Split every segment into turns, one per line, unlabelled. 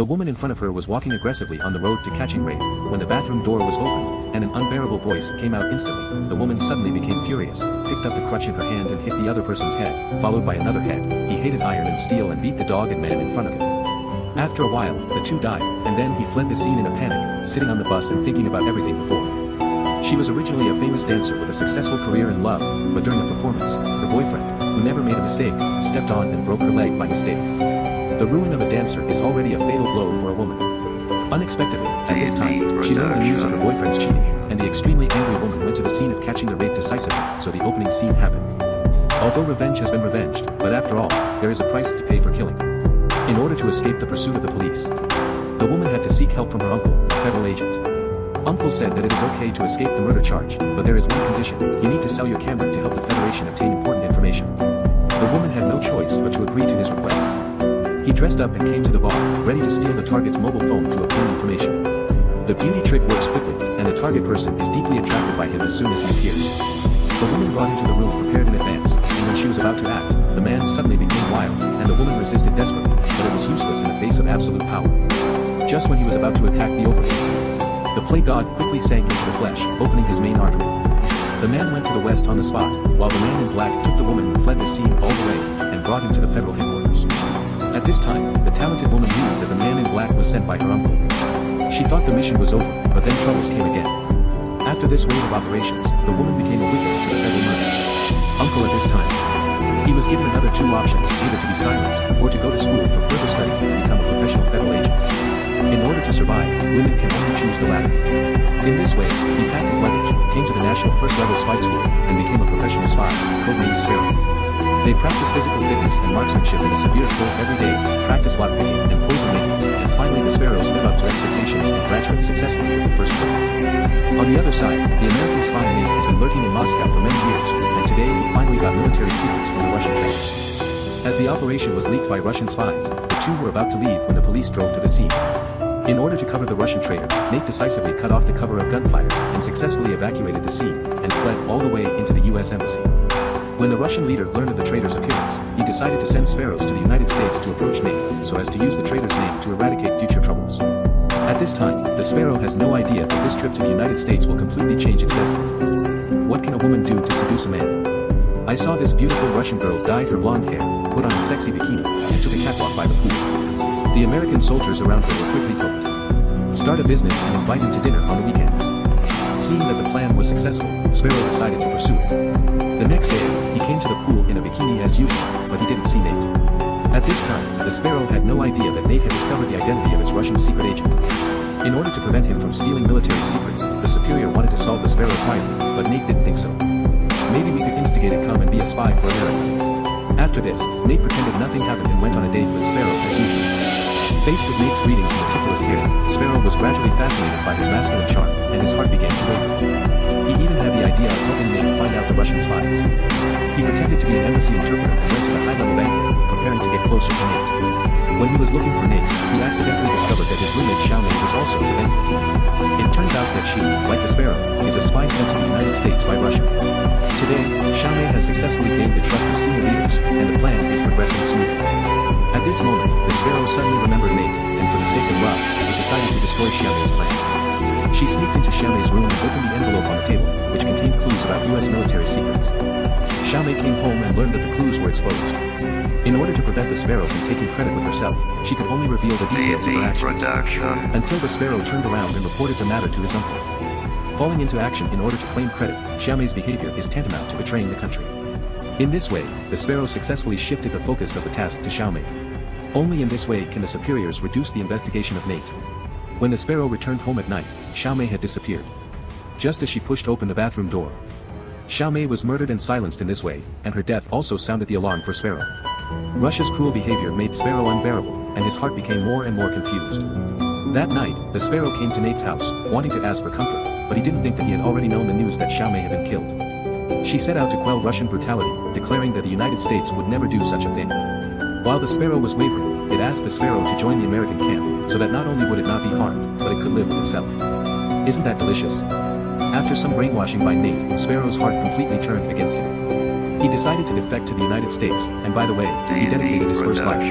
The woman in front of her was walking aggressively on the road to catching rape, when the bathroom door was opened, and an unbearable voice came out instantly. The woman suddenly became furious, picked up the crutch in her hand and hit the other person's head, followed by another head. He hated iron and steel and beat the dog and man in front of him. After a while, the two died, and then he fled the scene in a panic, sitting on the bus and thinking about everything before. She was originally a famous dancer with a successful career in love, but during the performance, her boyfriend, who never made a mistake, stepped on and broke her leg by mistake. The ruin of a dancer is already a fatal blow for a woman. Unexpectedly, at this time, she learned the news of her boyfriend's cheating, and the extremely angry woman went to the scene of catching the rape decisively, so the opening scene happened. Although revenge has been revenged, but after all, there is a price to pay for killing. In order to escape the pursuit of the police, the woman had to seek help from her uncle, a federal agent. Uncle said that it is okay to escape the murder charge, but there is one condition: you need to sell your camera to help the Federation obtain important information. The woman had no choice but to agree to his request. He dressed up and came to the bar, ready to steal the target's mobile phone to obtain information. The beauty trick works quickly, and the target person is deeply attracted by him as soon as he appears. The woman brought him to the room prepared in advance, and when she was about to act, the man suddenly became wild, and the woman resisted desperately, but it was useless in the face of absolute power. Just when he was about to attack the overlord, the play god quickly sank into the flesh, opening his main artery. The man went to the west on the spot, while the man in black took the woman and fled the scene all the way, and brought him to the federal headquarters. At this time, the talented woman knew that the man in black was sent by her uncle. She thought the mission was over, but then troubles came again. After this wave of operations, the woman became a witness to the federal murder. Uncle at this time, he was given another two options, either to be silenced, or to go to school for further studies and become a professional federal agent. In order to survive, women can only choose the latter. In this way, he packed his luggage, came to the National First Level Spy School, and became a professional spy, codenamed Sparrow. They practice physical fitness and marksmanship in a severe flow every day, practice lockpicking and poison making, and finally the Sparrows live up to expectations and graduate successfully with the first place. On the other side, the American spy Nate has been lurking in Moscow for many years, and today he finally got military secrets from the Russian traitors. As the operation was leaked by Russian spies, the two were about to leave when the police drove to the scene. In order to cover the Russian traitor, Nate decisively cut off the cover of gunfire, and successfully evacuated the scene, and fled all the way into the U.S. Embassy. When the Russian leader learned of the traitor's appearance, he decided to send Sparrows to the United States to approach Nate, so as to use the traitor's name to eradicate future troubles. At this time, the Sparrow has no idea that this trip to the United States will completely change its destiny. What can a woman do to seduce a man? I saw this beautiful Russian girl dyed her blonde hair, put on a sexy bikini, and took a catwalk by the pool. The American soldiers around her were quickly hooked. Start a business and invite him to dinner on the weekends. Seeing that the plan was successful, Sparrow decided to pursue it. The next day, he came to the pool in a bikini as usual, but he didn't see Nate. At this time, the Sparrow had no idea that Nate had discovered the identity of its Russian secret agent. In order to prevent him from stealing military secrets, the superior wanted to solve the Sparrow quietly, but Nate didn't think so. Maybe we could instigate it come and be a spy for America. After this, Nate pretended nothing happened and went on a date with Sparrow as usual. Faced with Nate's greetings and meticulous care, Sparrow was gradually fascinated by his masculine charm, and his heart began to waver. He even had the idea of helping Nate find out the Russian spies. He pretended to be an embassy interpreter and went to the high-level banquet, preparing to get closer to Nate. When he was looking for Nate, he accidentally discovered that his roommate Xiaomei was also at the banquet. It turns out that she, like the Sparrow, is a spy sent to the United States by Russia. Today, Xiaomei has successfully gained the trust of senior leaders, and the plan is progressing smoothly. At this moment, the Sparrow suddenly remembered Nate, and for the sake of love, he decided to destroy Xiaomei's plan. She sneaked into Xiaomei's room and opened the envelope on the table, which contained clues about U.S. military secrets. Xiaomei came home and learned that the clues were exposed. In order to prevent the Sparrow from taking credit with herself, she could only reveal the details of her actions, until the Sparrow turned around and reported the matter to his uncle. Falling into action in order to claim credit, Xiaomei's behavior is tantamount to betraying the country. In this way, the Sparrow successfully shifted the focus of the task to Xiaomei. Only in this way can the superiors reduce the investigation of Nate. When the Sparrow returned home at night, Xiaomei had disappeared. Just as she pushed open the bathroom door, Xiaomei was murdered and silenced in this way, and her death also sounded the alarm for Sparrow. Russia's cruel behavior made Sparrow unbearable, and his heart became more and more confused. That night, the Sparrow came to Nate's house, wanting to ask for comfort, but he didn't think that he had already known the news that Xiaomei had been killed. She set out to quell Russian brutality, declaring that the United States would never do such a thing. While the Sparrow was wavering, it asked the Sparrow to join the American camp, so that not only would it not be harmed, but it could live with itself. Isn't that delicious? After some brainwashing by Nate, Sparrow's heart completely turned against him. He decided to defect to the United States, and by the way, he dedicated his first life.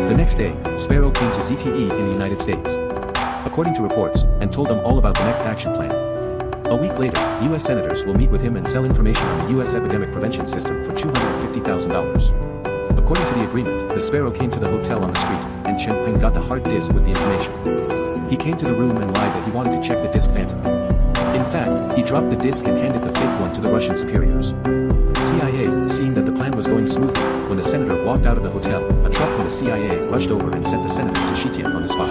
The next day, Sparrow came to ZTE in the United States, according to reports, and told them all about the next action plan. A week later, U.S. senators will meet with him and sell information on the U.S. epidemic prevention system for $250,000. According to the agreement, the Sparrow came to the hotel on the street, and Champagne got the hard disk with the information. He came to the room and lied that he wanted to check the disk phantom. In fact, he dropped the disk and handed the fake one to the Russian superiors. CIA, seeing that the plan was going smoothly, when the senator walked out of the hotel, a truck from the CIA rushed over and sent the senator to shoot him on the spot.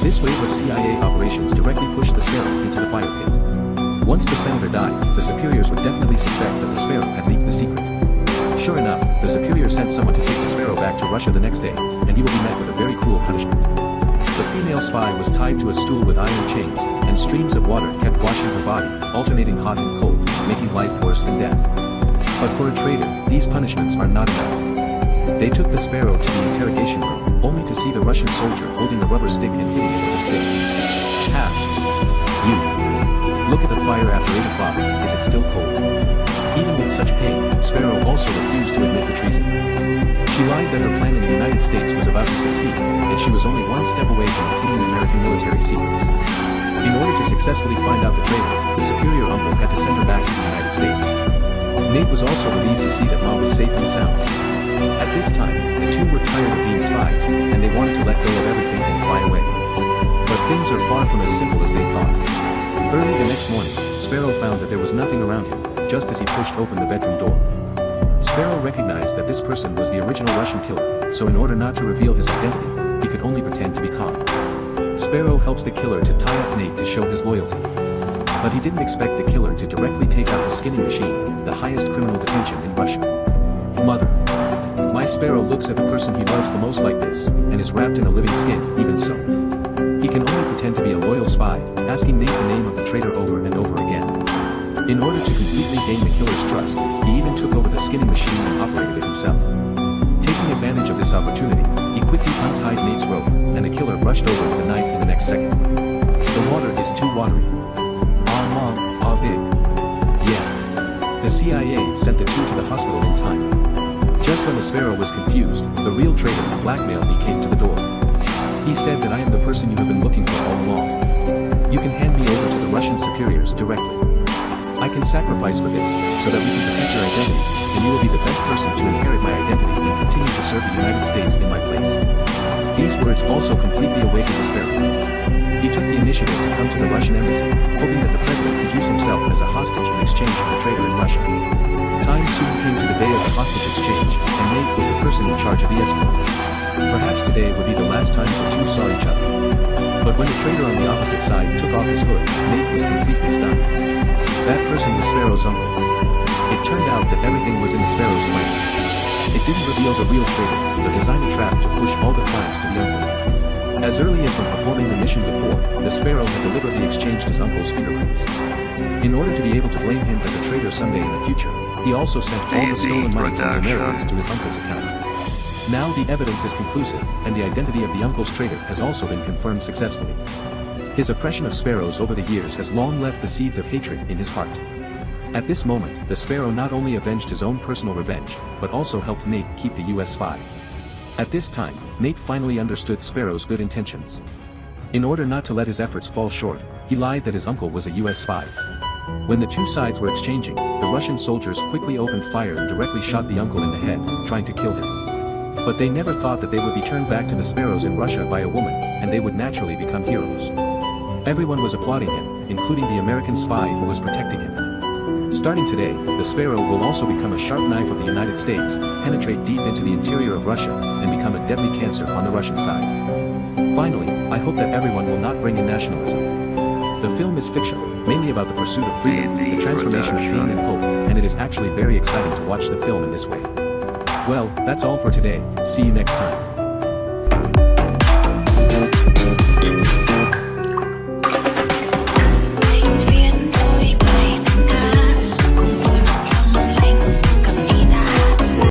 This wave of CIA operations directly pushed the Sparrow into the fire pit. Once the senator died, the superiors would definitely suspect that the Sparrow had leaked the secret. Sure enough, the superior sent someone to take the Sparrow back to Russia the next day, and he will be met with a very cruel punishment. The female spy was tied to a stool with iron chains, and streams of water kept washing her body, alternating hot and cold, making life worse than death. But for a traitor, these punishments are not enough. They took the Sparrow to the interrogation room, only to see the Russian soldier holding a rubber stick and hitting it with a stick. Half. You. Look at the fire after 8 o'clock, is it still cold? Even with such pain, Sparrow also refused to admit the treason. She lied that her plan in the United States was about to succeed, and she was only one step away from obtaining American military secrets. In order to successfully find out the traitor, the superior uncle had to send her back to the United States. Nate was also relieved to see that Mom was safe and sound. At this time, the two were tired of being spies, and they wanted to let go of everything and fly away. But things are far from as simple as they thought. Early the next morning, Sparrow found that there was nothing around him, just as he pushed open the bedroom door. Sparrow recognized that this person was the original Russian killer, so in order not to reveal his identity, he could only pretend to be calm. Sparrow helps the killer to tie up Nate to show his loyalty. But he didn't expect the killer to directly take out the skinning machine, the highest criminal detention in Russia. Mother. My Sparrow looks at the person he loves the most like this, and is wrapped in a living skin, even so. He can only pretend to be a loyal spy, asking Nate the name of the traitor over and over again. In order to completely gain the killer's trust, he even took over the skinning machine and operated it himself. Taking advantage of this opportunity, he quickly untied Nate's rope, and the killer rushed over with a knife in the next second. The water is too watery. Mom, big. Yeah. The CIA sent the two to the hospital in time. Just when the Sparrow was confused, the real traitor, blackmailed me, came to the door. He said that I am the person you have been looking for all along. You can hand me over to the Russian superiors directly. I can sacrifice for this, so that we can protect your identity, and you will be the best person to inherit my identity and continue to serve the United States in my place. These words also completely awakened the Sparrow. He took the initiative to come to the Russian embassy, hoping that the president could use himself as a hostage in exchange for the traitor in Russia. Time soon came to the day of the hostage exchange, and Nate was the person in charge of the escort. Perhaps today would be the last time the two saw each other. But when the traitor on the opposite side took off his hood, Nate was completely stunned. That person was Sparrow's uncle. It turned out that everything was in the Sparrow's plan. It didn't reveal the real traitor, but designed a trap to push all the crimes to the uncle. As early as when performing the mission before, the Sparrow had deliberately exchanged his uncle's fingerprints. In order to be able to blame him as a traitor someday in the future, he also sent all the stolen money from the Americans to his uncle's account. Now the evidence is conclusive, and the identity of the uncle's traitor has also been confirmed successfully. His oppression of Sparrows over the years has long left the seeds of hatred in his heart. At this moment, the Sparrow not only avenged his own personal revenge, but also helped Nate keep the US spy. At this time, Nate finally understood Sparrow's good intentions. In order not to let his efforts fall short, he lied that his uncle was a US spy. When the two sides were exchanging, the Russian soldiers quickly opened fire and directly shot the uncle in the head, trying to kill him. But they never thought that they would be turned back to the Sparrows in Russia by a woman, and they would naturally become heroes. Everyone was applauding him, including the American spy who was protecting him. Starting today, the Sparrow will also become a sharp knife of the United States, penetrate deep into the interior of Russia, and become a deadly cancer on the Russian side. Finally, I hope that everyone will not bring in nationalism. The film is fictional, mainly about the pursuit of freedom, the transformation of pain and hope, and it is actually very exciting to watch the film in this way. Well, that's all for today, see you next time.